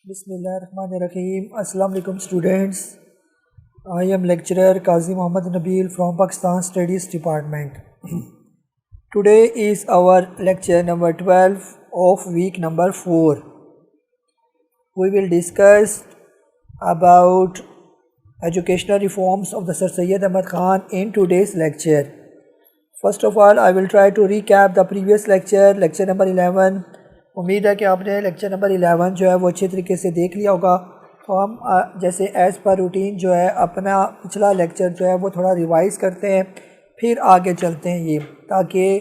بسم اللہ الرحمن الرحیم. السلام علیکم students. I am lecturer Qazi Muhammad Nabil from Pakistan Studies Department. Today is our lecture number 12 of week number 4. We will discuss about educational reforms of the Sir Syed Ahmad Khan in today's lecture. First of all, I will try to recap the previous lecture number 11. امید ہے کہ آپ نے lecture number 11 جو ہے وہ اچھے طریقے سے دیکھ لیا ہوگا. تو ہم جیسے ایز پر روٹین جو ہے اپنا پچھلا لیکچر جو ہے وہ تھوڑا ریوائز کرتے ہیں، پھر آگے چلتے ہیں، یہ تاکہ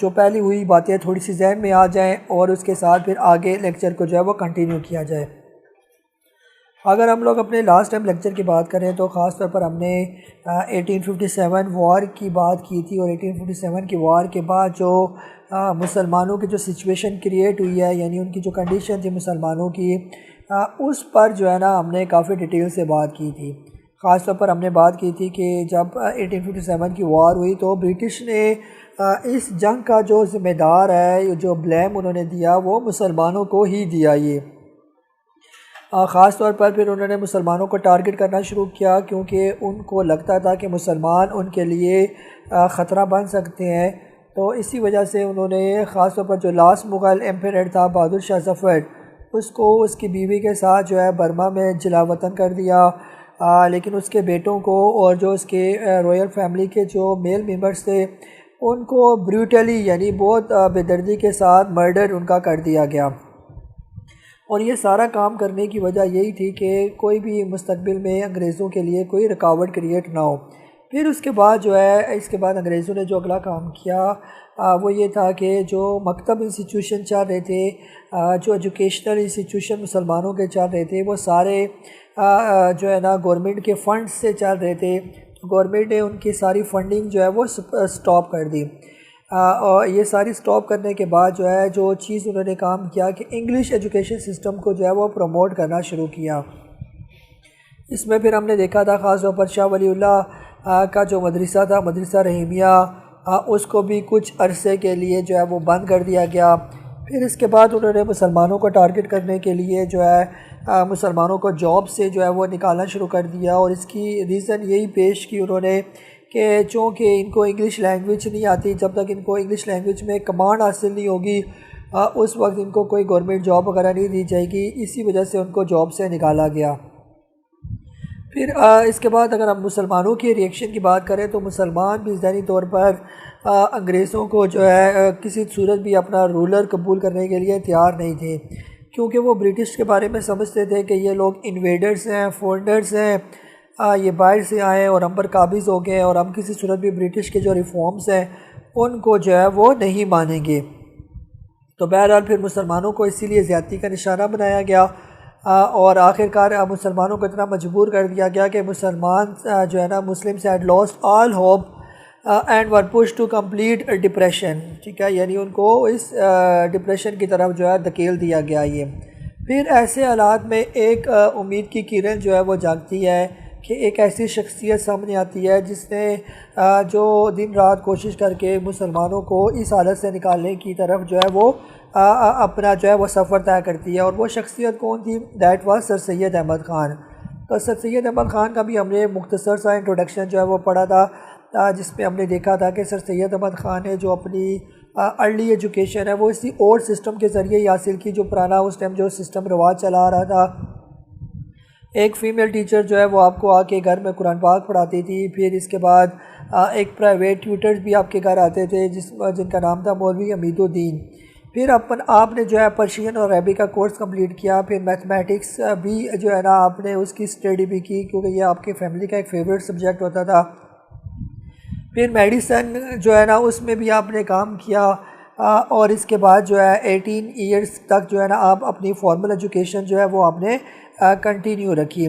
جو پہلی ہوئی باتیں تھوڑی سی ذہن میں آ جائیں اور اس کے ساتھ پھر آگے لیکچر کو جو ہے وہ کنٹینیو کیا جائے. اگر ہم لوگ اپنے لاسٹ ٹائم لیکچر کی بات کریں تو خاص طور پر ہم نے 1857 وار کی بات کی تھی، اور 1857 کی وار کے بعد جو مسلمانوں کی جو سچویشن کریٹ ہوئی ہے، یعنی ان کی جو کنڈیشن تھی مسلمانوں کی، اس پر جو ہے نا ہم نے کافی ڈیٹیل سے بات کی تھی. خاص طور پر ہم نے بات کی تھی کہ جب 1857 کی وار ہوئی تو برٹش نے اس جنگ کا جو ذمہ دار ہے، جو بلیم انہوں نے دیا وہ مسلمانوں کو ہی دیا. یہ خاص طور پر پھر انہوں نے مسلمانوں کو ٹارگٹ کرنا شروع کیا، کیونکہ ان کو لگتا تھا کہ مسلمان ان کے لیے خطرہ بن سکتے ہیں. تو اسی وجہ سے انہوں نے خاص طور پر جو لاسٹ مغل ایمپیرر تھا بہادر شاہ ظفر، اس کو اس کی بیوی کے ساتھ جو ہے برما میں جلا وطن کر دیا، لیکن اس کے بیٹوں کو اور جو اس کے رویل فیملی کے جو میل ممبرس تھے ان کو بریوٹلی یعنی بہت بے دردی کے ساتھ مرڈر ان کا کر دیا گیا. اور یہ سارا کام کرنے کی وجہ یہی تھی کہ کوئی بھی مستقبل میں انگریزوں کے لیے کوئی رکاوٹ کریٹ نہ ہو. پھر اس کے بعد جو ہے اس کے بعد انگریزوں نے جو اگلا کام کیا وہ یہ تھا کہ جو مکتب انسٹیٹیوشن چل رہے تھے، جو ایجوکیشنل انسٹیٹیوشن مسلمانوں کے چل رہے تھے، وہ سارے جو ہے نا گورنمنٹ کے فنڈز سے چل رہے تھے. گورنمنٹ نے ان کی ساری فنڈنگ جو ہے وہ سٹاپ کر دی. اور یہ ساری سٹاپ کرنے کے بعد جو ہے جو چیز انہوں نے کام کیا کہ انگلش ایجوکیشن سسٹم کو جو ہے وہ پروموٹ کرنا شروع کیا. اس میں پھر ہم نے دیکھا تھا خاص طور پر شاہ ولی اللہ کا جو مدرسہ تھا، مدرسہ رحیمیہ، اس کو بھی کچھ عرصے کے لیے جو ہے وہ بند کر دیا گیا. پھر اس کے بعد انہوں نے مسلمانوں کو ٹارگٹ کرنے کے لیے جو ہے مسلمانوں کو جاب سے جو ہے وہ نکالنا شروع کر دیا. اور اس کی ریزن یہی پیش کی انہوں نے کہ چونکہ ان کو انگلش لینگویج نہیں آتی، جب تک ان کو انگلش لینگویج میں کمانڈ حاصل نہیں ہوگی اس وقت ان کو کوئی گورنمنٹ جاب وغیرہ نہیں دی جائے گی. اسی وجہ سے ان کو جاب سے نکالا گیا. پھر اس کے بعد اگر ہم مسلمانوں کی ریئیکشن کی بات کریں تو مسلمان بھی ذہنی طور پر انگریزوں کو جو ہے کسی صورت بھی اپنا رولر قبول کرنے کے لیے تیار نہیں تھے، کیونکہ وہ برٹش کے بارے میں سمجھتے تھے کہ یہ لوگ انویڈرز ہیں، فورنرز ہیں، یہ باہر سے آئے اور ہم پر قابض ہو گئے، اور ہم کسی صورت بھی برٹش کے جو ریفارمز ہیں ان کو جو ہے وہ نہیں مانیں گے. تو بہرحال پھر مسلمانوں کو اسی لیے زیادتی کا نشانہ بنایا گیا، اور آخرکار مسلمانوں کو اتنا مجبور کر دیا گیا کہ مسلمان جو ہے نا Muslims had lost all hope and were push to complete depression. ٹھیک ہے، یعنی ان کو اس ڈپریشن کی طرف جو ہے دھکیل دیا گیا. یہ پھر ایسے حالات میں ایک امید کی کرن جو ہے وہ جاگتی ہے کہ ایک ایسی شخصیت سامنے آتی ہے جس نے جو دن رات کوشش کر کے مسلمانوں کو اس حالت سے نکالنے کی طرف جو ہے وہ اپنا جو ہے وہ سفر طے کرتی ہے. اور وہ شخصیت کون تھی؟ دیٹ واز سر سید احمد خان. تو سر سید احمد خان کا بھی ہم نے مختصر سا انٹروڈکشن جو ہے وہ پڑھا تھا، جس میں ہم نے دیکھا تھا کہ سر سید احمد خان نے جو اپنی ارلی ایجوکیشن ہے وہ اسی اولڈ سسٹم کے ذریعے ہی حاصل کی، جو پرانا اس ٹائم جو سسٹم رواج چلا آ رہا تھا. ایک فیمیل ٹیچر جو ہے وہ آپ کو آ کے گھر میں قرآن پاک پڑھاتی تھی. پھر اس کے بعد ایک پرائیویٹ ٹیوٹرز بھی آپ کے گھر آتے تھے جن کا نام تھا مولوی حمید الدین. پھر آپ نے جو ہے پرشین اور عربی کا کورس کمپلیٹ کیا. پھر میتھمیٹکس بھی جو ہے نا آپ نے اس کی اسٹڈی بھی کی، کیونکہ یہ آپ کی فیملی کا ایک فیوریٹ سبجیکٹ ہوتا تھا. پھر میڈیسن جو ہے نا اس میں بھی آپ نے کام کیا، اور اس کے بعد جو ہے 18 ایئرس تک جو ہے نا آپ اپنی فارمل ایجوکیشن جو ہے وہ آپ نے کنٹینیو رکھی.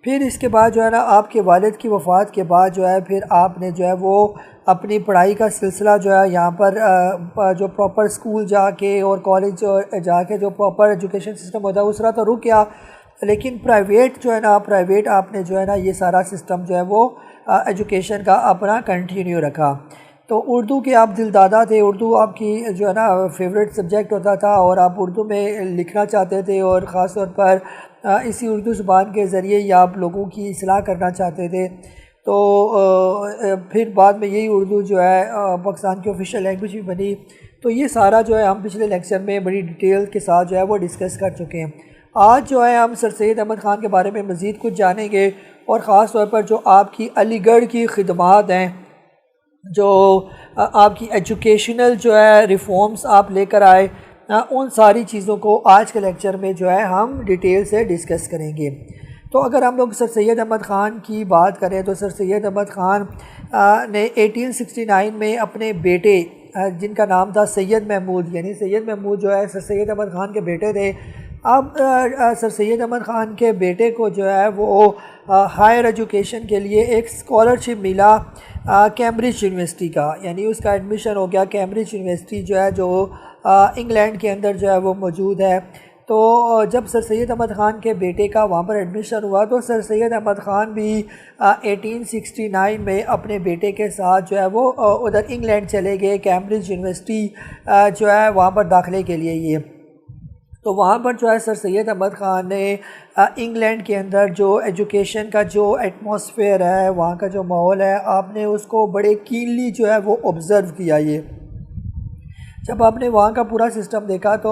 پھر اس کے بعد جو ہے نا آپ کے والد کی وفات کے بعد جو ہے پھر آپ نے جو ہے وہ اپنی پڑھائی کا سلسلہ جو ہے یہاں پر جو پراپر اسکول جا کے اور کالج جا کے جو پراپر ایجوکیشن سسٹم ہوتا ہے اس طرح تو رک گیا، لیکن پرائیویٹ جو ہے نا آپ نے جو ہے نا یہ سارا سسٹم جو ہے وہ ایجوکیشن کا اپنا کنٹینیو رکھا. تو اردو کے آپ دل دادا تھے، اردو آپ کی جو ہے نا فیوریٹ سبجیکٹ ہوتا تھا، اور آپ اردو میں لکھنا چاہتے تھے، اور خاص طور پر اسی اردو زبان کے ذریعے ہی آپ لوگوں کی اصلاح کرنا چاہتے تھے۔ تو پھر بعد میں یہی اردو جو ہے پاکستان کی آفیشیل لینگویج بھی بنی۔ تو یہ سارا جو ہے ہم پچھلے لیکچر میں بڑی ڈیٹیل کے ساتھ جو ہے وہ ڈسکس کر چکے ہیں۔ آج جو ہے ہم سر سید احمد خان کے بارے میں مزید کچھ جانیں گے، اور خاص طور پر جو آپ کی علی گڑھ کی خدمات ہیں، جو آپ کی ایجوکیشنل جو ہے ریفارمز آپ لے کر آئے، ان ساری چیزوں کو آج کے لیکچر میں جو ہے ہم ڈیٹیل سے ڈسکس کریں گے۔ تو اگر ہم لوگ سر سید احمد خان کی بات کریں تو سر سید احمد خان نے 1869 میں اپنے بیٹے جن کا نام تھا سید محمود، یعنی سید محمود جو ہے سر سید احمد خان کے بیٹے تھے۔ اب سر سید احمد خان کے بیٹے کو جو ہے وہ ہائر ایجوکیشن کے لیے ایک اسکالرشپ ملا کیمبرج یونیورسٹی کا، یعنی اس کا ایڈمیشن ہو گیا کیمبرج یونیورسٹی جو ہے جو انگلینڈ کے اندر جو ہے وہ موجود ہے۔ تو جب سر سید احمد خان کے بیٹے کا وہاں پر ایڈمیشن ہوا تو سر سید احمد خان بھی 1869 میں اپنے بیٹے کے ساتھ جو ہے وہ ادھر انگلینڈ چلے گئے، کیمبرج یونیورسٹی جو ہے وہاں پر داخلے کے لیے یہ۔ تو وہاں پر جو ہے سر سید احمد خان نے انگلینڈ کے اندر جو ایجوکیشن کا جو ایٹماسفیئر ہے، وہاں کا جو ماحول ہے، آپ نے اس کو بڑے کینلی جو ہے وہ آبزرو کیا۔ یہ جب آپ نے وہاں کا پورا سسٹم دیکھا تو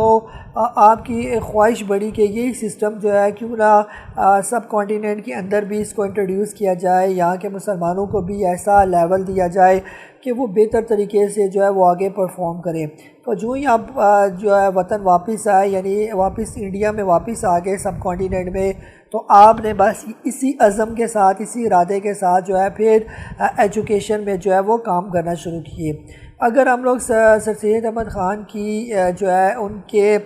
آپ کی خواہش بڑھی کہ یہی سسٹم جو ہے کیوں نہ سب کانٹیننٹ کے اندر بھی اس کو انٹروڈیوس کیا جائے، یہاں کے مسلمانوں کو بھی ایسا لیول دیا جائے کہ وہ بہتر طریقے سے جو ہے وہ آگے پرفارم کریں۔ تو جو ہی آپ جو ہے وطن واپس آئے، یعنی واپس انڈیا میں واپس آ گئے سب کانٹیننٹ میں، تو آپ نے بس اسی عزم کے ساتھ، اسی ارادے کے ساتھ جو ہے پھر ایجوکیشن میں جو ہے وہ کام کرنا شروع کیے۔ اگر ہم لوگ سر سید احمد خان کی جو ہے ان کے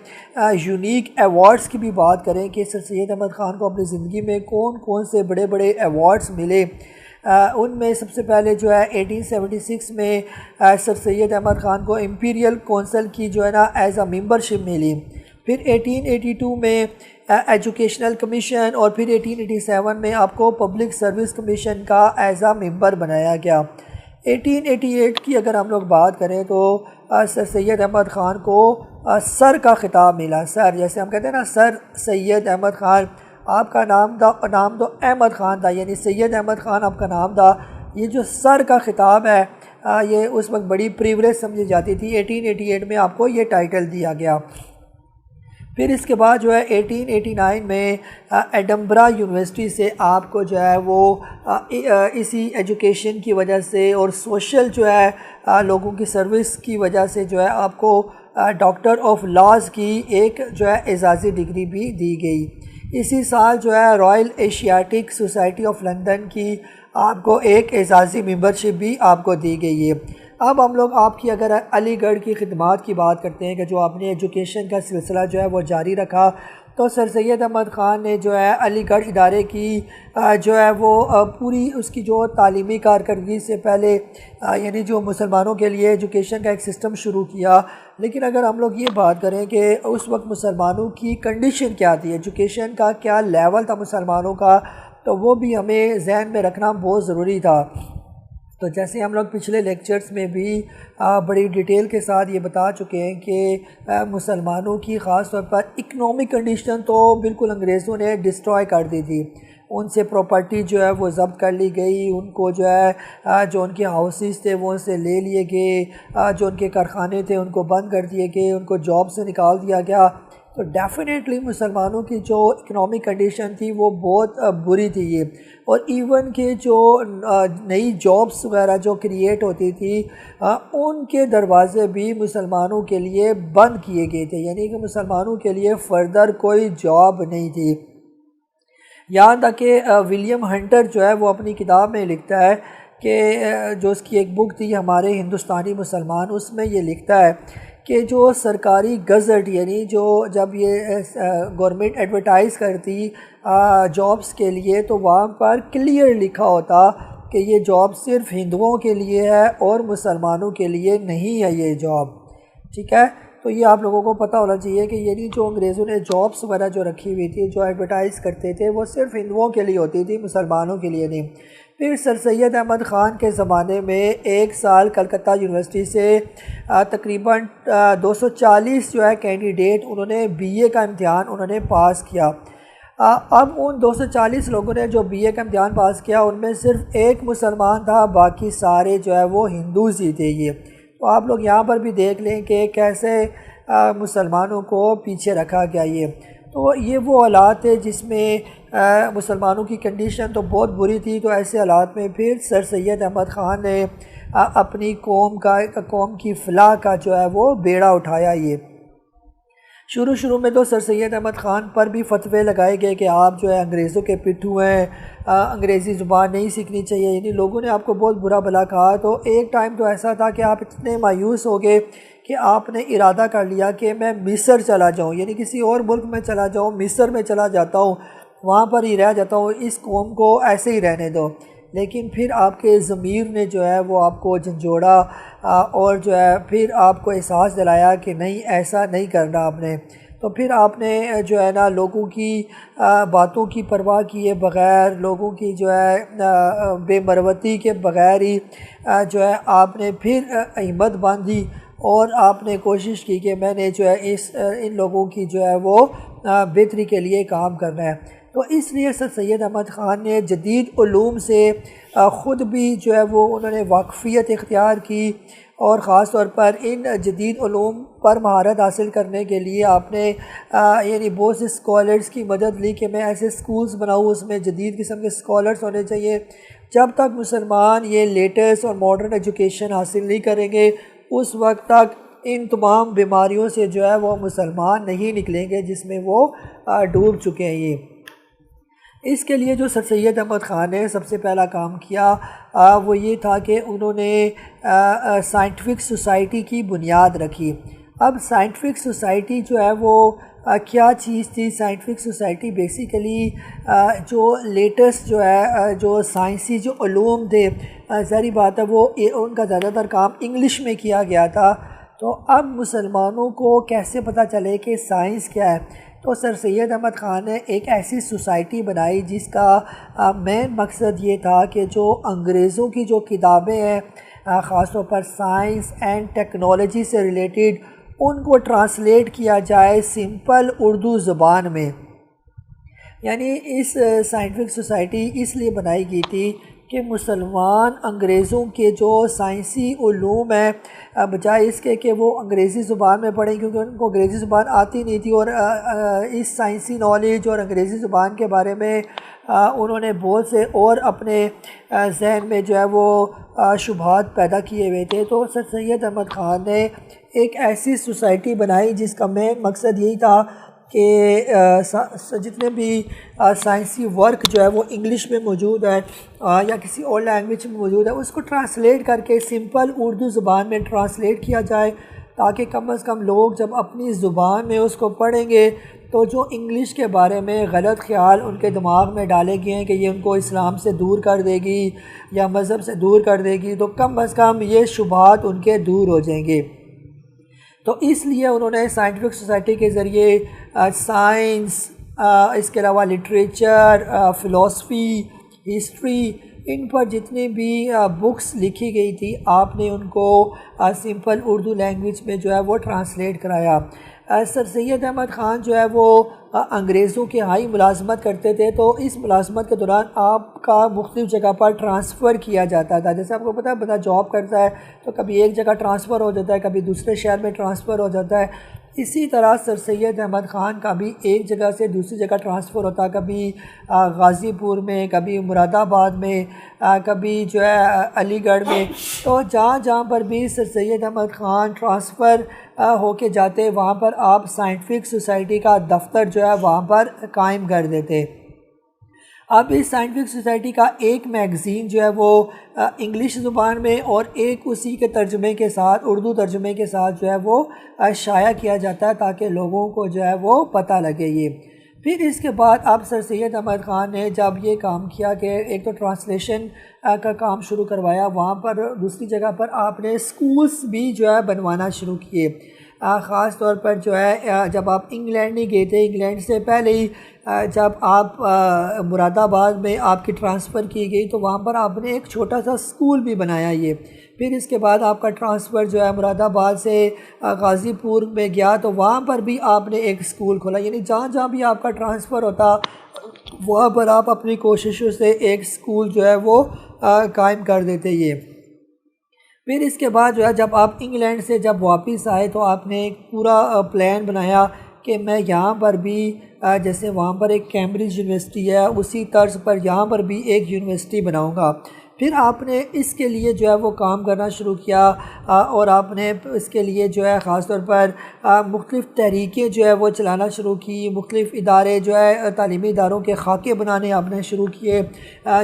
یونیک ایوارڈز کی بھی بات کریں کہ سر سید احمد خان کو اپنی زندگی میں کون کون سے بڑے بڑے ایوارڈز ملے، ان میں سب سے پہلے جو ہے 1876 میں سر سید احمد خان کو امپیریل کونسل کی جو ہے نا ایز اے ممبرشپ ملی، پھر 1882 میں ایجوکیشنل کمیشن، اور پھر 1887 میں آپ کو پبلک سروس کمیشن کا ایز اے ممبر بنایا گیا۔ 1888 کی اگر ہم لوگ بات کریں تو سر سید احمد خان کو سر کا خطاب ملا۔ سر جیسے ہم کہتے ہیں نا سر سید احمد خان، آپ کا نام تو احمد خان تھا، یعنی سید احمد خان آپ کا نام تھا۔ یہ جو سر کا خطاب ہے یہ اس وقت بڑی پریولیج سمجھی جاتی تھی۔ 1888 میں آپ کو یہ ٹائٹل دیا گیا۔ پھر اس کے بعد جو ہے 1889 میں ایڈنبرا یونیورسٹی سے آپ کو جو ہے وہ اسی ایجوکیشن کی وجہ سے اور سوشل جو ہے لوگوں کی سروس کی وجہ سے جو ہے آپ کو ڈاکٹر آف لاز کی ایک جو ہے اعزازی ڈگری بھی دی گئی۔ اسی سال جو ہے Royal Asiatic society of London کی آپ کو ایک اعزازی ممبرشپ بھی آپ کو دی گئی ہے۔ اب ہم لوگ آپ کی اگر علی گڑھ کی خدمات کی بات کرتے ہیں کہ جو آپ نے ایجوکیشن کا سلسلہ جو ہے وہ جاری رکھا، تو سر سید احمد خان نے جو ہے علی گڑھ ادارے کی جو ہے وہ پوری اس کی جو تعلیمی کارکردگی سے پہلے یعنی جو مسلمانوں کے لیے ایجوکیشن کا ایک سسٹم شروع کیا۔ لیکن اگر ہم لوگ یہ بات کریں کہ اس وقت مسلمانوں کی کنڈیشن کیا تھی، ایجوکیشن کا کیا لیول تھا مسلمانوں کا، تو وہ بھی ہمیں ذہن میں رکھنا بہت ضروری تھا۔ تو جیسے ہم لوگ پچھلے لیکچرز میں بھی بڑی ڈیٹیل کے ساتھ یہ بتا چکے ہیں کہ مسلمانوں کی خاص طور پر اکنامک کنڈیشن تو بالکل انگریزوں نے ڈسٹروائے کر دی تھی، ان سے پراپرٹی جو ہے وہ ضبط کر لی گئی، ان کو جو ہے جو ان کے ہاؤسز تھے وہ ان سے لے لیے گئے، جو ان کے کارخانے تھے ان کو بند کر دیے گئے، ان کو جاب سے نکال دیا گیا۔ تو ڈیفینیٹلی مسلمانوں کی جو اکنامک کنڈیشن تھی وہ بہت بری تھی یہ، اور ایون کہ جو نئی جابس وغیرہ جو کریٹ ہوتی تھی ان کے دروازے بھی مسلمانوں کے لیے بند کیے گئے تھے، یعنی کہ مسلمانوں کے لیے فردر کوئی جاب نہیں تھی۔ یہاں تک کہ ولیم ہنٹر جو ہے وہ اپنی کتاب میں لکھتا ہے کہ جو اس کی ایک بک تھی ہمارے ہندوستانی مسلمان، اس میں یہ لکھتا ہے کہ جو سرکاری گزٹ یعنی جو جب یہ گورنمنٹ ایڈورٹائز کرتی جابس کے لیے تو وہاں پر کلیئر لکھا ہوتا کہ یہ جاب صرف ہندوؤں کے لیے ہے اور مسلمانوں کے لیے نہیں ہے یہ جاب، ٹھیک ہے۔ تو یہ آپ لوگوں کو پتہ ہونا چاہیے کہ یعنی جو انگریزوں نے جابس وغیرہ جو رکھی ہوئی تھی، جو ایڈورٹائز کرتے تھے، وہ صرف ہندوؤں کے لیے ہوتی تھی، مسلمانوں کے لیے نہیں۔ پھر سر سید احمد خان کے زمانے میں 1 سال کلکتہ یونیورسٹی سے تقریباً 240 جو ہے کینڈیڈیٹ انہوں نے بی اے کا امتحان انہوں نے پاس کیا۔ اب ان 240 لوگوں نے جو بی اے کا امتحان پاس کیا، ان میں صرف ایک مسلمان تھا، باقی سارے جو ہے وہ ہندوز ہی تھے۔ یہ تو آپ لوگ یہاں پر بھی دیکھ لیں کہ کیسے مسلمانوں کو پیچھے رکھا گیا۔ یہ تو یہ وہ حالات تھے جس میں مسلمانوں کی کنڈیشن تو بہت بری تھی۔ تو ایسے حالات میں پھر سر سید احمد خان نے اپنی قوم کی فلاح کا جو ہے وہ بیڑا اٹھایا۔ یہ شروع میں تو سر سید احمد خان پر بھی فتوے لگائے گئے کہ آپ جو ہے انگریزوں کے پٹھو ہیں، انگریزی زبان نہیں سیکھنی چاہیے، یعنی لوگوں نے آپ کو بہت برا بھلا کہا۔ تو ایک ٹائم تو ایسا تھا کہ آپ اتنے مایوس ہو گئے کہ آپ نے ارادہ کر لیا کہ میں مصر چلا جاؤں، یعنی کسی اور ملک میں چلا جاؤں، مصر میں چلا جاتا ہوں، وہاں پر ہی رہ جاتا ہوں، اس قوم کو ایسے ہی رہنے دو۔ لیکن پھر آپ کے ضمیر نے جو ہے وہ آپ کو جھنجھوڑا اور جو ہے پھر آپ کو احساس دلایا کہ نہیں، ایسا نہیں کرنا آپ نے۔ تو پھر آپ نے جو ہے نا لوگوں کی باتوں کی پرواہ کیے بغیر، لوگوں کی جو ہے بے مروتی کے بغیر ہی جو ہے آپ نے پھر ہمت باندھی اور آپ نے کوشش کی کہ میں نے جو ہے ان لوگوں کی جو ہے وہ بہتری کے لیے کام کرنا ہے۔ تو اس لیے سر سید احمد خان نے جدید علوم سے خود بھی جو ہے وہ انہوں نے واقفیت اختیار کی، اور خاص طور پر ان جدید علوم پر مہارت حاصل کرنے کے لیے آپ نے یعنی بہت سے اسکالرس کی مدد لی کہ میں ایسے اسکولز بناؤں، اس میں جدید قسم کے اسکالرس ہونے چاہیے۔ جب تک مسلمان یہ لیٹسٹ اور ماڈرن ایجوکیشن حاصل نہیں کریں گے، اس وقت تک ان تمام بیماریوں سے جو ہے وہ مسلمان نہیں نکلیں گے جس میں وہ ڈوب چکے ہیں۔ یہ اس کے لیے جو سر سید احمد خان نے سب سے پہلا کام کیا وہ یہ تھا کہ انہوں نے سائنٹیفک سوسائٹی کی بنیاد رکھی۔ اب سائنٹیفک سوسائٹی جو ہے وہ کیا چیز تھی؟ سائنٹیفک سوسائٹی بیسیکلی جو لیٹسٹ جو ہے جو سائنسی جو علوم تھے، ظاہری بات ہے وہ ان کا زیادہ تر کام انگلش میں کیا گیا تھا۔ تو اب مسلمانوں کو کیسے پتہ چلے کہ سائنس کیا ہے؟ تو سر سید احمد خان نے ایک ایسی سوسائٹی بنائی جس کا مین مقصد یہ تھا کہ جو انگریزوں کی جو کتابیں ہیں خاص طور پر سائنس اینڈ ٹیکنالوجی سے ریلیٹڈ، ان کو ٹرانسلیٹ کیا جائے سمپل اردو زبان میں۔ یعنی اس سائنٹیفک سوسائٹی اس لیے بنائی گئی تھی کہ مسلمان انگریزوں کے جو سائنسی علوم ہیں بجائے اس کے کہ وہ انگریزی زبان میں پڑھیں، کیونکہ ان کو انگریزی زبان آتی نہیں تھی، اور اس سائنسی نالج اور انگریزی زبان کے بارے میں انہوں نے بہت سے اور اپنے ذہن میں جو ہے وہ شبہات پیدا کیے ہوئے تھے۔ تو سر سید احمد خان نے ایک ایسی سوسائٹی بنائی جس کا مین مقصد یہی تھا کہ جتنے بھی سائنسی ورک جو ہے وہ انگلش میں موجود ہے یا کسی اور لینگویج میں موجود ہے، اس کو ٹرانسلیٹ کر کے سمپل اردو زبان میں ٹرانسلیٹ کیا جائے، تاکہ کم از کم لوگ جب اپنی زبان میں اس کو پڑھیں گے تو جو انگلش کے بارے میں غلط خیال ان کے دماغ میں ڈالے گئے ہیں کہ یہ ان کو اسلام سے دور کر دے گی یا مذہب سے دور کر دے گی، تو کم از کم یہ شبہات ان کے دور ہو جائیں گے۔ تو اس لیے انہوں نے سائنٹیفک سوسائٹی کے ذریعے سائنس، اس کے علاوہ لٹریچر، فلاسفی، ہسٹری، ان پر جتنی بھی بکس لکھی گئی تھی آپ نے ان کو سمپل اردو لینگویج میں جو ہے وہ ٹرانسلیٹ کرایا۔ سر سید احمد خان جو ہے وہ انگریزوں کے ہائی ملازمت کرتے تھے، تو اس ملازمت کے دوران آپ کا مختلف جگہ پر ٹرانسفر کیا جاتا تھا۔ جیسے آپ کو پتہ ہے بندہ جاب کرتا ہے تو کبھی ایک جگہ ٹرانسفر ہو جاتا ہے، کبھی دوسرے شہر میں ٹرانسفر ہو جاتا ہے۔ اسی طرح سر سید احمد خان کا بھی ایک جگہ سے دوسری جگہ ٹرانسفر ہوتا، کبھی غازی پور میں، کبھی مراد آباد میں، کبھی جو ہے علی گڑھ میں۔ تو جہاں پر بھی سر سید احمد خان ٹرانسفر ہو کے جاتے، وہاں پر آپ سائنٹیفک سوسائٹی کا دفتر جو ہے وہاں پر قائم کر دیتے۔ اب اس سائنٹیفک سوسائٹی کا ایک میگزین جو ہے وہ انگلش زبان میں اور ایک اسی کے ترجمے کے ساتھ، اردو ترجمے کے ساتھ جو ہے وہ شائع کیا جاتا ہے، تاکہ لوگوں کو جو ہے وہ پتہ لگے۔ یہ پھر اس کے بعد اب سر سید احمد خان نے جب یہ کام کیا کہ ایک تو ٹرانسلیشن کا کام شروع کروایا، وہاں پر دوسری جگہ پر آپ نے اسکولز بھی جو ہے بنوانا شروع کیے۔ خاص طور پر جو ہے جب آپ انگلینڈ نہیں گئے تھے، انگلینڈ سے پہلے ہی جب آپ مراد آباد میں آپ کی ٹرانسفر کی گئی تو وہاں پر آپ نے ایک چھوٹا سا اسکول بھی بنایا یہ. پھر اس کے بعد آپ کا ٹرانسفر جو ہے مراد آباد سے غازی پور میں گیا تو وہاں پر بھی آپ نے ایک اسکول کھولا. یعنی جہاں جہاں بھی آپ کا ٹرانسفر ہوتا وہاں پر آپ اپنی کوششوں سے ایک اسکول جو ہے وہ قائم کر دیتے یہ. پھر اس کے بعد جو ہے جب آپ انگلینڈ سے جب واپس آئے تو آپ نے ایک پورا پلان بنایا کہ میں یہاں پر بھی جیسے وہاں پر ایک کیمبرج یونیورسٹی ہے اسی طرز پر یہاں پر بھی ایک یونیورسٹی بناؤں گا. پھر آپ نے اس کے لیے جو ہے وہ کام کرنا شروع کیا اور آپ نے اس کے لیے جو ہے خاص طور پر مختلف تحریکیں جو ہے وہ چلانا شروع کی. مختلف ادارے جو ہے تعلیمی اداروں کے خاکے بنانے آپ نے شروع کیے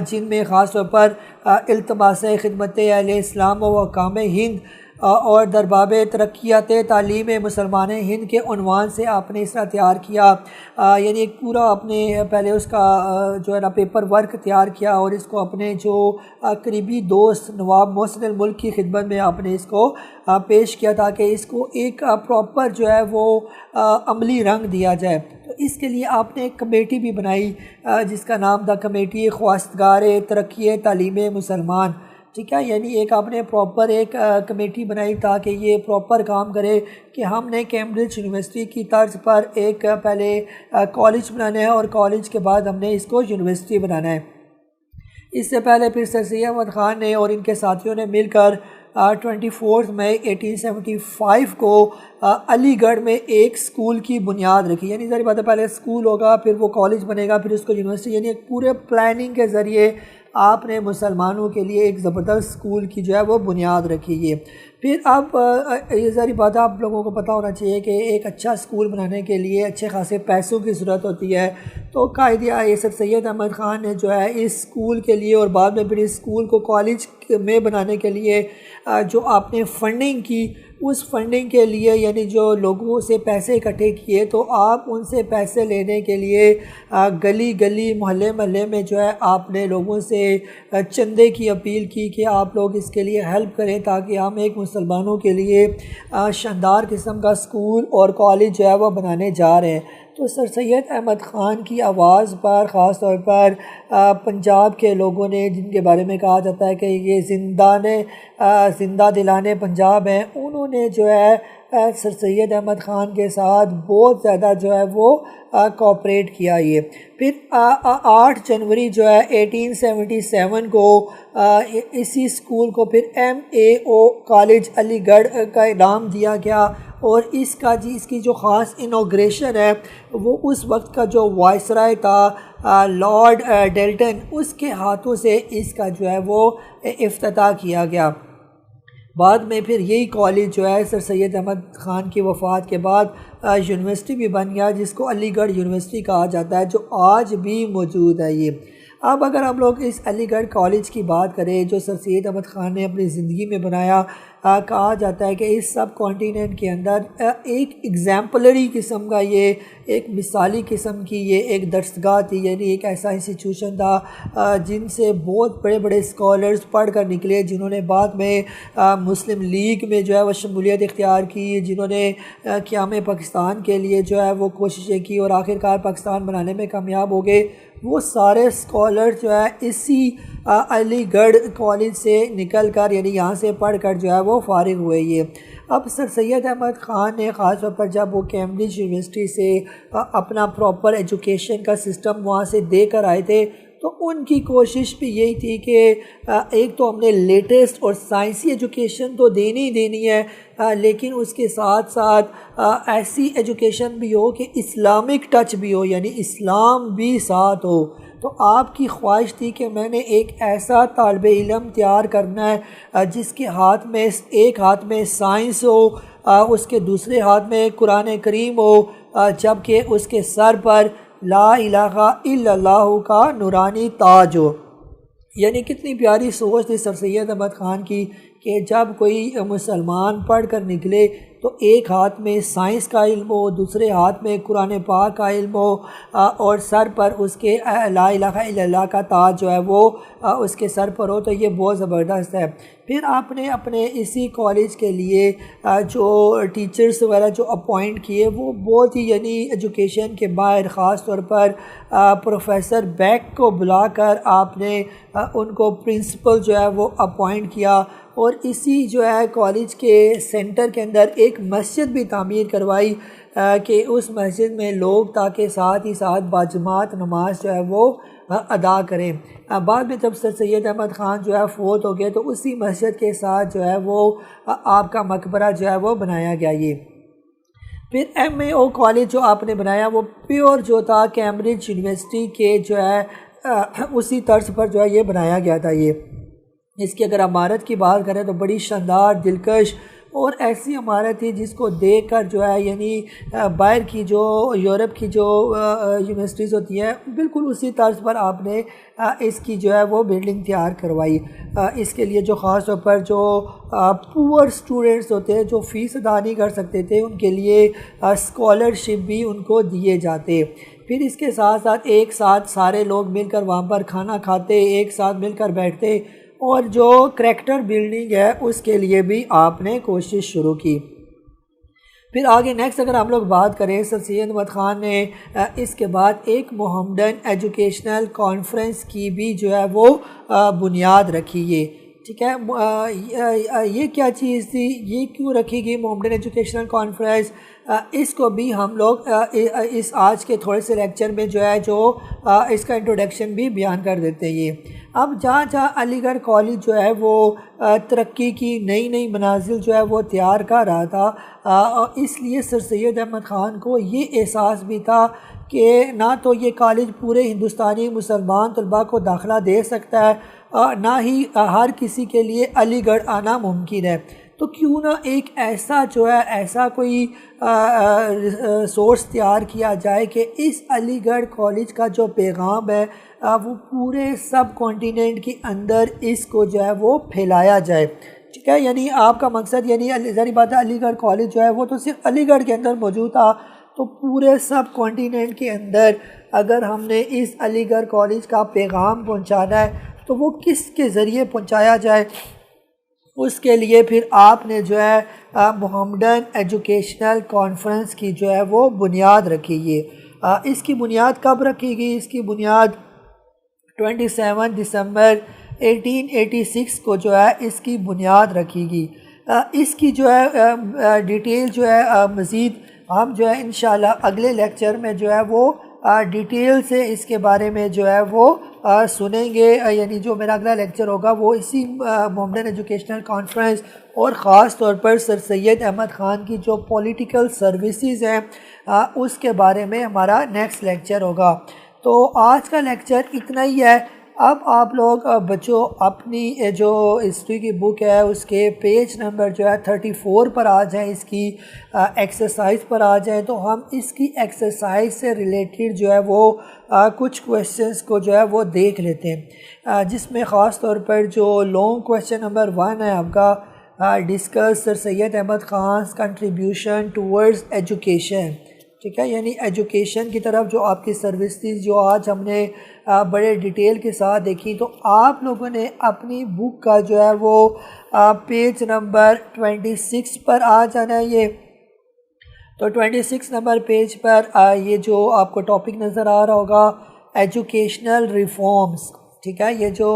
جن میں خاص طور پر التماس خدمت اہل اسلام و حکام ہند اور درباب ترقیات تعلیم مسلمان ہند کے عنوان سے آپ نے اس طرح تیار کیا. یعنی ایک پورا آپ نے پہلے اس کا جو ہے نا پیپر ورک تیار کیا اور اس کو اپنے جو قریبی دوست نواب محسن الملک کی خدمت میں آپ نے اس کو پیش کیا تاکہ اس کو ایک پراپر جو ہے وہ عملی رنگ دیا جائے. تو اس کے لیے آپ نے ایک کمیٹی بھی بنائی جس کا نام تھا کمیٹی خواستگار ترقی تعلیم مسلمان. ٹھیک ہے، یعنی ایک آپ نے پراپر ایک کمیٹی بنائی تاکہ یہ پراپر کام کرے کہ ہم نے کیمبرج یونیورسٹی کی طرز پر ایک پہلے کالج بنانا ہے اور کالج کے بعد ہم نے اس کو یونیورسٹی بنانا ہے. اس سے پہلے پھر سر سید احمد خان نے اور ان کے ساتھیوں نے مل کر 24 مئی 1875 کو علی گڑھ میں ایک اسکول کی بنیاد رکھی. یعنی ظاہر بات ہے پہلے اسکول ہوگا پھر وہ کالج بنے گا پھر اس کو یونیورسٹی. یعنی ایک پورے پلاننگ کے ذریعے آپ نے مسلمانوں کے لیے ایک زبردست اسکول کی جو ہے وہ بنیاد رکھی ہے. پھر اب یہ ذاتی بات ہے آپ لوگوں کو پتہ ہونا چاہیے کہ ایک اچھا اسکول بنانے کے لیے اچھے خاصے پیسوں کی ضرورت ہوتی ہے. تو قائد سر سید احمد خان نے جو ہے اس اسکول کے لیے اور بعد میں پھر اس اسکول کو کالج میں بنانے کے لیے جو آپ نے فنڈنگ کی اس فنڈنگ کے لیے یعنی جو لوگوں سے پیسے اکٹھے کیے تو آپ ان سے پیسے لینے کے لیے گلی گلی محلے محلے میں جو ہے آپ نے لوگوں سے چندے کی اپیل کی کہ آپ لوگ اس کے لیے ہیلپ کریں تاکہ ہم ایک مسلمانوں کے لیے شاندار قسم کا اسکول اور کالج جو ہے وہ بنانے جا رہے ہیں. تو سر سید احمد خان کی آواز پر خاص طور پر پنجاب کے لوگوں نے جن کے بارے میں کہا جاتا ہے کہ یہ زندہ دلانے پنجاب ہیں انہوں نے جو ہے سر سید احمد خان کے ساتھ بہت زیادہ جو ہے وہ کوآپریٹ کیا. یہ پھر 8 جنوری جو ہے 1877 کو اسی اسکول کو پھر MAO کالج علی گڑھ کا نام دیا گیا اور اس کی جو خاص انوگریشن ہے وہ اس وقت کا جو وائسرائے تھا لارڈ ڈیلٹن اس کے ہاتھوں سے اس کا جو ہے وہ افتتاح کیا گیا. بعد میں پھر یہی کالج جو ہے سر سید احمد خان کی وفات کے بعد یونیورسٹی بھی بن گیا جس کو علی گڑھ یونیورسٹی کہا جاتا ہے جو آج بھی موجود ہے. یہ اب اگر ہم لوگ اس علی گڑھ کالج کی بات کریں جو سر سید احمد خان نے اپنی زندگی میں بنایا کہا جاتا ہے کہ اس سب کانٹیننٹ کے اندر ایک ایگزامپلری قسم کا یہ ایک مثالی قسم کی یہ ایک درسگاہ تھی. یعنی ایک ایسا انسٹیٹیوشن تھا جن سے بہت بڑے بڑے اسکالرز پڑھ کر نکلے جنہوں نے بعد میں مسلم لیگ میں جو ہے وہ شمولیت اختیار کی جنہوں نے قیام پاکستان کے لیے جو ہے وہ کوششیں کی اور آخرکار پاکستان بنانے میں کامیاب ہو گئے. وہ سارے اسکالر جو ہے اسی علی گڑھ کالج سے نکل کر یعنی یہاں سے پڑھ کر جو ہے وہ فارغ ہوئے. یہ اب سر سید احمد خان نے خاص طور پر جب وہ کیمبرج یونیورسٹی سے اپنا پراپر ایجوکیشن کا سسٹم وہاں سے دے کر آئے تھے تو ان کی کوشش بھی یہی تھی کہ ایک تو ہم نے لیٹسٹ اور سائنسی ایجوکیشن تو دینی ہی دینی ہے لیکن اس کے ساتھ ساتھ ایسی ایجوکیشن بھی ہو کہ اسلامک ٹچ بھی ہو یعنی اسلام بھی ساتھ ہو. تو آپ کی خواہش تھی کہ میں نے ایک ایسا طالب علم تیار کرنا ہے جس کے ہاتھ میں ایک ہاتھ میں سائنس ہو اس کے دوسرے ہاتھ میں قرآن کریم ہو جبکہ اس کے سر پر لا الہ الا اللہ کا نورانی تاج ہو. یعنی کتنی پیاری سوچ تھی سر سید احمد خان کی کہ جب کوئی مسلمان پڑھ کر نکلے تو ایک ہاتھ میں سائنس کا علم ہو، دوسرے ہاتھ میں قرآن پاک کا علم ہو، اور سر پر اس کے لا الہ الا اللہ کا تاج جو ہے وہ اس کے سر پر ہو، تو یہ بہت زبردست ہے۔ پھر آپ نے اپنے اسی کالج کے لیے جو ٹیچرز وغیرہ جو اپوائنٹ کیے وہ بہت ہی یعنی ایجوکیشن کے باہر، خاص طور پر پروفیسر بیک کو بلا کر آپ نے ان کو پرنسپل جو ہے وہ اپوائنٹ کیا، اور اسی جو ہے کالج کے سینٹر کے اندر ایک مسجد بھی تعمیر کروائی کہ اس مسجد میں لوگ تاکہ ساتھ ہی ساتھ باجماعت نماز جو ہے وہ ادا کریں۔ بعد میں جب سر سید احمد خان جو ہے فوت ہو گئے تو اسی مسجد کے ساتھ جو ہے وہ آپ کا مقبرہ جو ہے وہ بنایا گیا۔ یہ پھر ایم اے او کالج جو آپ نے بنایا وہ پیور جو تھا کیمبرج یونیورسٹی کے جو ہے اسی طرز پر جو ہے یہ بنایا گیا تھا۔ یہ اس کی اگر عمارت کی بات کریں تو بڑی شاندار، دلکش اور ایسی عمارت تھی جس کو دیکھ کر جو ہے یعنی باہر کی جو یورپ کی جو یونیورسٹیز ہوتی ہیں بالکل اسی طرز پر آپ نے اس کی جو ہے وہ بلڈنگ تیار کروائی۔ اس کے لیے جو خاص طور پر جو پور اسٹوڈنٹس ہوتے ہیں جو فیس ادا نہیں کر سکتے تھے ان کے لیے اسکالرشپ بھی ان کو دیے جاتے۔ پھر اس کے ساتھ ساتھ ایک ساتھ سارے لوگ مل کر وہاں پر کھانا کھاتے، ایک ساتھ مل کر بیٹھتے، اور جو کریکٹر بلڈنگ ہے اس کے لیے بھی آپ نے کوشش شروع کی۔ پھر آگے نیکسٹ اگر ہم لوگ بات کریں، سر سید احمد خان نے اس کے بعد ایک محمدن ایجوکیشنل کانفرنس کی بھی جو ہے وہ بنیاد رکھی۔ یہ ٹھیک ہے، یہ کیا چیز تھی، یہ کیوں رکھی گئی محمدن ایجوکیشنل کانفرنس، اس کو بھی ہم لوگ اس آج کے تھوڑے سے لیکچر میں جو ہے جو اس کا انٹروڈکشن بھی بیان کر دیتے ہیں۔ یہ اب جہاں جہاں علی گڑھ کالج جو ہے وہ ترقی کی نئی نئی منازل جو ہے وہ تیار کر رہا تھا، اس لیے سر سید احمد خان کو یہ احساس بھی تھا کہ نہ تو یہ کالج پورے ہندوستانی مسلمان طلباء کو داخلہ دے سکتا ہے، نہ ہی ہر کسی کے لیے علی گڑھ آنا ممکن ہے، تو کیوں نہ ایک ایسا جو ہے ایسا کوئی سورس تیار کیا جائے کہ اس علی گڑھ کالج کا جو پیغام ہے وہ پورے سب کانٹیننٹ کے اندر اس کو جو ہے وہ پھیلایا جائے۔ ٹھیک ہے، یعنی آپ کا مقصد یعنی ظاہر بات ہے علی گڑھ کالج جو ہے وہ تو صرف علی گڑھ کے اندر موجود تھا، تو پورے سب کانٹیننٹ کے اندر اگر ہم نے اس علی گڑھ کالج کا پیغام پہنچانا ہے تو وہ کس کے ذریعے پہنچایا جائے، اس کے لیے پھر آپ نے جو ہے محمدن ایجوکیشنل کانفرنس کی جو ہے وہ بنیاد رکھی۔ یہ اس کی بنیاد کب رکھی گئی، اس کی بنیاد 27 دسمبر 1886 کو جو ہے اس کی بنیاد رکھی گئی۔ اس کی جو ہے ڈیٹیل جو ہے مزید ہم جو ہے انشاءاللہ اگلے لیکچر میں جو ہے وہ ڈیٹیل سے اس کے بارے میں جو ہے وہ سنیں گے، یعنی جو میرا اگلا لیکچر ہوگا وہ اسی محمدن ایجوکیشنل کانفرنس اور خاص طور پر سر سید احمد خان کی جو پولیٹیکل سروسز ہیں اس کے بارے میں ہمارا نیکسٹ لیکچر ہوگا۔ تو آج کا لیکچر اتنا ہی ہے۔ اب آپ لوگ بچوں اپنی جو ہسٹری کی بک ہے اس کے پیج نمبر جو ہے 34 پر آ جائیں، اس کی ایکسرسائز پر آ جائیں، تو ہم اس کی ایکسرسائز سے ریلیٹڈ جو ہے وہ کچھ کویسچنز کو جو ہے وہ دیکھ لیتے ہیں، جس میں خاص طور پر جو لانگ کویسچن نمبر 1 ہے آپ کا ڈسکس سر سید احمد خان's کنٹریبیوشن ٹورڈز ایجوکیشن۔ ٹھیک ہے، یعنی ایجوکیشن کی طرف جو آپ کی سروسز جو آج ہم نے بڑے ڈیٹیل کے ساتھ دیکھی، تو آپ لوگوں نے اپنی بک کا جو ہے وہ پیج نمبر 26 پر آ جانا ہے۔ یہ تو 26 نمبر پیج پر یہ جو آپ کو ٹاپک نظر آ رہا ہوگا ایجوکیشنل ریفارمز، ٹھیک ہے، یہ جو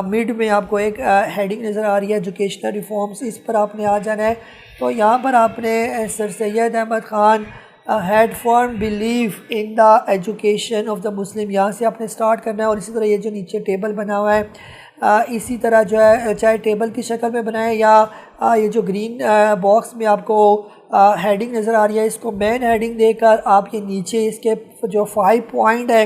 مڈ میں آپ کو ایک ہیڈنگ نظر آ رہی ہے ایجوکیشنل ریفارمز، اس پر آپ نے آ جانا ہے۔ تو یہاں پر آپ نے سر سید Ahmad Khan had formed belief in the education of the Muslim، یہاں سے آپ نے سٹارٹ کرنا ہے، اور اسی طرح یہ جو نیچے ٹیبل بنا ہوا ہے اسی طرح جو ہے چاہے ٹیبل کی شکل میں بنائیں یا یہ جو گرین باکس میں آپ کو ہیڈنگ نظر آ رہی ہے اس کو مین ہیڈنگ دے کر آپ یہ نیچے اس کے جو 5 پوائنٹ ہے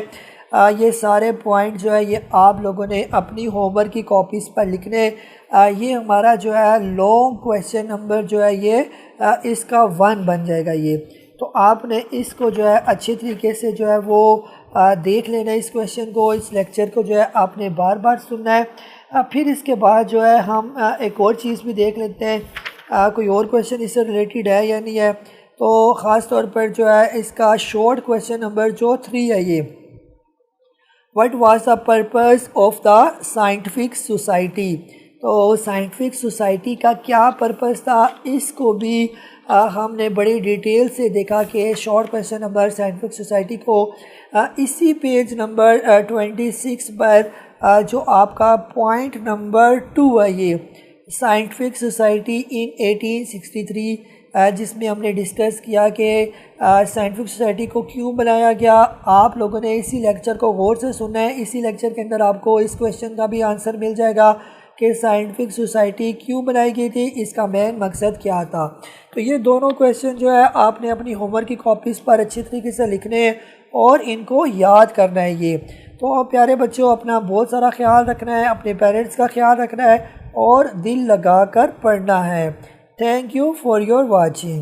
یہ سارے پوائنٹ جو ہے یہ آپ لوگوں نے اپنی ہوم ورک کی کاپیز پر لکھنے۔ یہ ہمارا جو ہے لانگ کویسچن نمبر جو ہے یہ اس کا 1 بن جائے گا۔ یہ تو آپ نے اس کو جو ہے اچھے طریقے سے جو ہے وہ دیکھ لینا ہے، اس کویسچن کو، اس لیکچر کو جو ہے آپ نے بار بار سننا ہے۔ پھر اس کے بعد جو ہے ہم ایک اور چیز بھی دیکھ لیتے ہیں، کوئی اور کویشچن اس سے ریلیٹڈ ہے یا نہیں ہے۔ تو خاص طور پر جو ہے اس کا شارٹ کویشچن نمبر جو 3 ہے یہ، What was the purpose of the scientific society؟ تو سائنٹیفک سوسائٹی کا کیا پرپس تھا، اس کو بھی ہم نے بڑی ڈیٹیل سے دیکھا کہ short question number scientific society کو اسی پیج نمبر 26 پر جو آپ کا پوائنٹ نمبر 2 ہے یہ سائنٹیفک سوسائٹی ان 1863، جس میں ہم نے ڈسکس کیا کہ سائنٹیفک سوسائٹی کو کیوں بنایا گیا۔ آپ لوگوں نے اسی لیکچر کو غور سے سننا ہے، اسی لیکچر کے اندر آپ کو اس کویشچن کا بھی آنسر مل جائے گا کہ سائنٹیفک سوسائٹی کیوں بنائی گئی تھی، اس کا مین مقصد کیا تھا۔ تو یہ دونوں کویشچن جو ہے آپ نے اپنی ہوم ورک کی کاپیز پر اچھی طریقے سے لکھنے ہیں اور ان کو یاد کرنا ہے۔ یہ تو پیارے بچوں، اپنا بہت سارا خیال رکھنا ہے، اپنے پیرنٹس کا خیال رکھنا ہے اور دل لگا کر پڑھنا ہے۔ Thank you for your watching.